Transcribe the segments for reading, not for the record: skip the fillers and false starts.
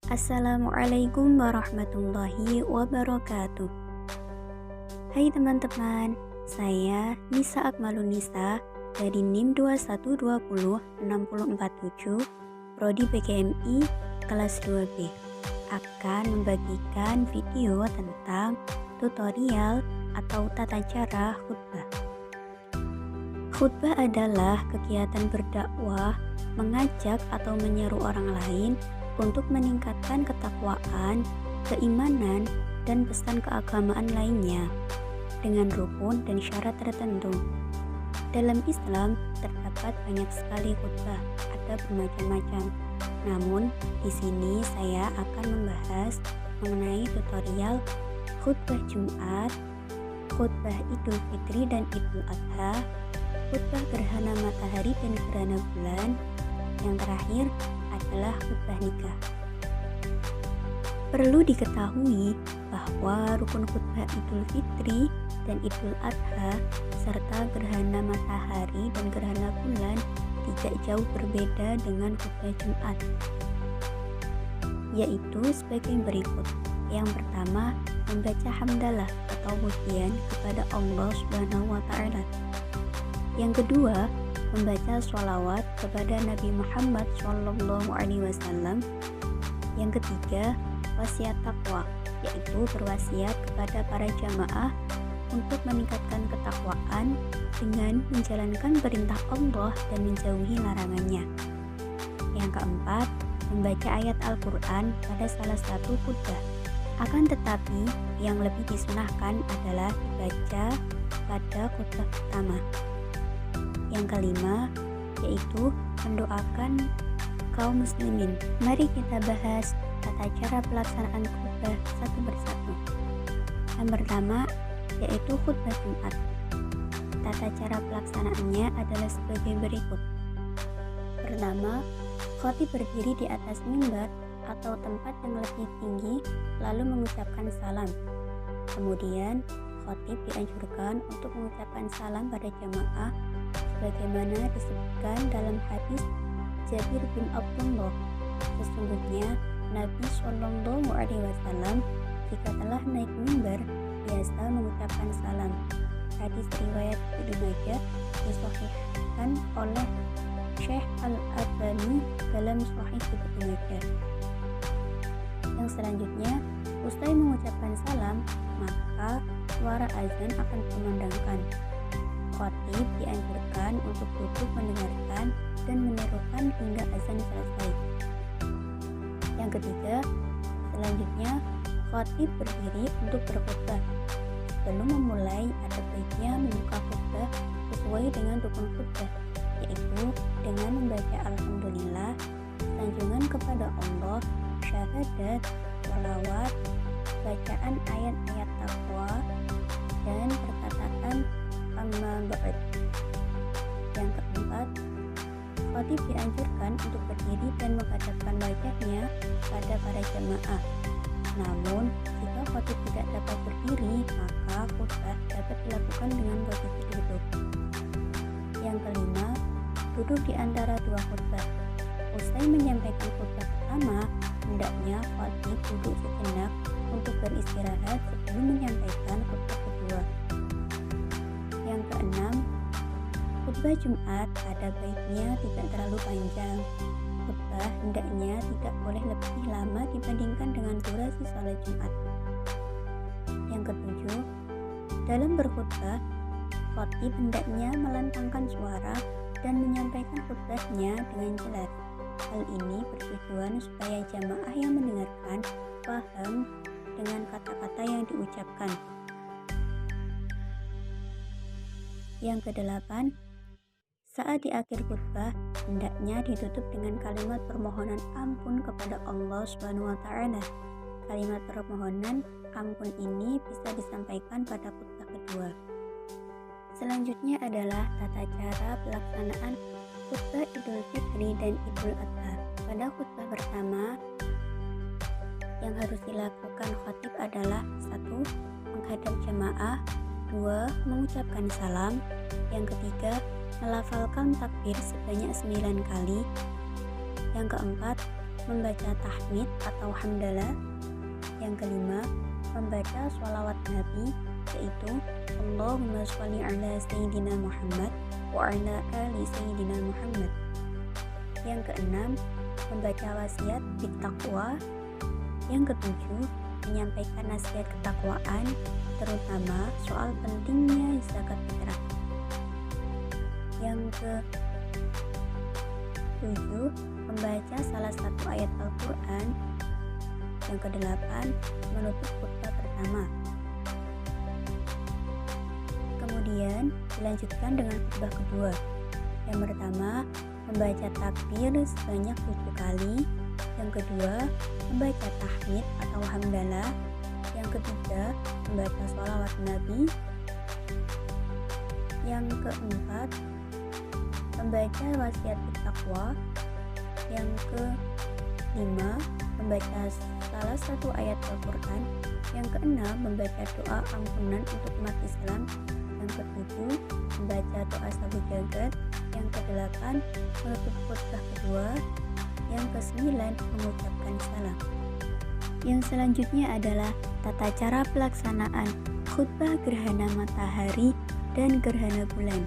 Assalamualaikum warahmatullahi wabarakatuh. Hai teman-teman, saya Nisa Akmalunisa dari NIM 2120647 Prodi PKMI kelas 2B akan membagikan video tentang tutorial atau tata cara khutbah. Khutbah adalah kegiatan berdakwah, mengajak atau menyeru orang lain untuk meningkatkan ketakwaan, keimanan, dan pesan keagamaan lainnya dengan rukun dan syarat tertentu. Dalam Islam terdapat banyak sekali khutbah, ada bermacam-macam. Namun di sini saya akan membahas mengenai tutorial khutbah Jumat, khutbah Idul Fitri dan Idul Adha, khutbah gerhana matahari dan gerhana bulan, yang terakhir adalah khutbah nikah. Perlu diketahui bahwa rukun khutbah Idul Fitri dan Idul Adha serta gerhana matahari dan gerhana bulan tidak jauh berbeda dengan khutbah Jumat, yaitu sebagai berikut. Yang pertama, membaca hamdalah atau pujian kepada Allah Subhanahu wa Ta'ala. Yang kedua, membaca sholawat kepada Nabi Muhammad SAW. Yang ketiga, wasiat takwa, yaitu berwasiat kepada para jamaah untuk meningkatkan ketakwaan dengan menjalankan perintah Allah dan menjauhi larangannya. Yang keempat, membaca ayat Al-Quran pada salah satu khutbah. Akan tetapi, yang lebih disunahkan adalah dibaca pada khutbah pertama. Yang kelima, yaitu mendoakan kaum muslimin. Mari kita bahas tata cara pelaksanaan khutbah satu persatu. Yang pertama, yaitu khutbah Jumat. Tata cara pelaksanaannya adalah sebagai berikut. Pertama, khatib berdiri di atas mimbar atau tempat yang lebih tinggi lalu mengucapkan salam. Kemudian, khatib dianjurkan untuk mengucapkan salam pada jamaah sebagaimana disebutkan dalam hadis Jabir bin Abdullah. Sesungguhnya Nabi Shallallahu Alaihi Wasallam jika telah naik mimbar biasa mengucapkan salam. Hadis riwayat Ibnu Majah disahihkan oleh Syekh Al-Albani dalam Sahih Ibnu Majah. Yang selanjutnya, usai mengucapkan salam, maka suara azan akan dikumandangkan. Khatib dianjurkan untuk duduk mendengarkan dan menirukan hingga azan selesai. Yang ketiga, selanjutnya khatib berdiri untuk berkhutbah. Sebelum memulai, ada baiknya membuka khutbah sesuai dengan rukun khutbah, yaitu dengan membaca Alhamdulillah, sanjungan kepada Allah, syahadat, sholawat, bacaan ayat-ayat takwa, dan perkataan amma ba'd. Yang keempat, khatib dianjurkan untuk berdiri dan menghadapkan wajahnya pada para jamaah. Namun, jika khatib tidak dapat berdiri, maka khutbah dapat dilakukan dengan posisi duduk. Yang kelima, duduk di antara dua khutbah. Usai menyampaikan khutbah pertama, hendaknya khatib duduk sejenak untuk beristirahat sebelum menyampaikan khutbah kedua. Yang keenam, khutbah Jumat pada baiknya tidak terlalu panjang. Khutbah hendaknya tidak boleh lebih lama dibandingkan dengan durasi salat Jumat. Yang ketujuh, dalam berkhutbah, khatib hendaknya melantangkan suara dan menyampaikan khutbahnya dengan jelas. Hal ini bertujuan supaya jamaah yang mendengarkan paham dengan kata-kata yang diucapkan. Yang kedelapan, saat di akhir khutbah hendaknya ditutup dengan kalimat permohonan ampun kepada Allah Subhanahu wa Ta'ala. Kalimat permohonan ampun ini bisa disampaikan pada khutbah kedua. Selanjutnya adalah tata cara pelaksanaan khutbah Idul Fitri dan Idul Adha. Pada khutbah pertama, yang harus dilakukan khatib adalah 1. Menghadap jamaah, 2. Mengucapkan salam. Yang ketiga, melafalkan takbir sebanyak 9 kali. Yang keempat, membaca tahmid atau hamdalah. Yang kelima, membaca sholawat Nabi, yaitu Allahumma sholli ala Sayyidina Muhammad wa ala ali Sayyidina Muhammad. Yang keenam, membaca wasiat bittaqwa. Yang ketujuh, menyampaikan nasihat ketakwaan, terutama soal pentingnya zakat fitrah. Yang ke-7, membaca salah satu ayat Al-Quran. Yang ke-8, menutup khutbah pertama. Kemudian dilanjutkan dengan khutbah kedua. Yang pertama, membaca takbir sebanyak 7 kali. Yang kedua, membaca tahmid atau hamdalah. Yang ketiga, membaca sholawat Nabi. Yang keempat, membaca wasiat taqwa. Yang kelima, membaca salah satu ayat Al-Quran. Yang keenam, membaca doa ampunan untuk umat Islam. Yang ketujuh, membaca doa sabu jagat. Yang kedelapan, menutup khutbah kedua. Yang kesembilan, mengucapkan salam. Yang selanjutnya adalah tata cara pelaksanaan khutbah gerhana matahari dan gerhana bulan.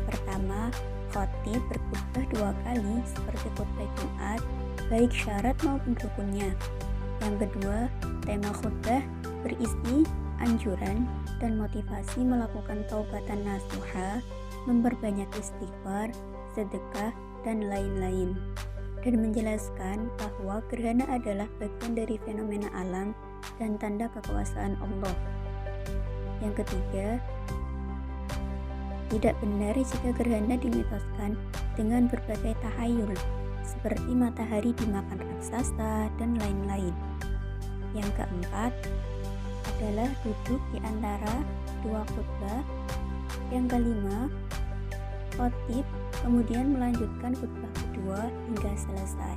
Pertama, khatib berkhutbah 2 kali seperti khutbah Jumat, baik syarat maupun rukunnya. Yang kedua, tema khutbah berisi anjuran dan motivasi melakukan taubatan nasuha, memperbanyak istighfar, sedekah, dan lain-lain, dan menjelaskan bahwa gerhana adalah bagian dari fenomena alam dan tanda kekuasaan Allah. Yang ketiga, tidak benar jika gerhana dimitoskan dengan berbagai tahayul, seperti matahari dimakan raksasa dan lain-lain. Yang keempat adalah duduk di antara 2 khutbah. Yang kelima, khatib kemudian melanjutkan khutbah kedua hingga selesai.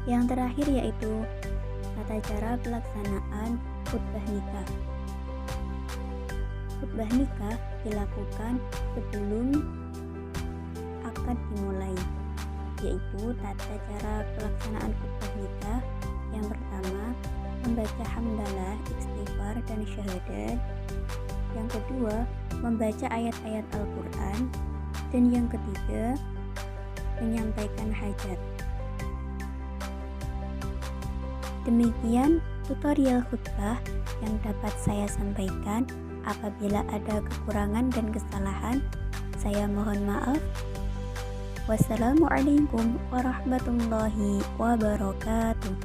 Yang terakhir yaitu tata cara pelaksanaan khutbah nikah. Khutbah nikah dilakukan sebelum akad dimulai, yaitu tata cara pelaksanaan khutbah nikah. Yang pertama, membaca hamdalah, istighfar, dan syahadat. Yang kedua, membaca ayat-ayat Al-Quran. Dan yang ketiga, menyampaikan hajat. Demikian tutorial khutbah yang dapat saya sampaikan. Apabila ada kekurangan dan kesalahan, saya mohon maaf. Wassalamualaikum warahmatullahi wabarakatuh.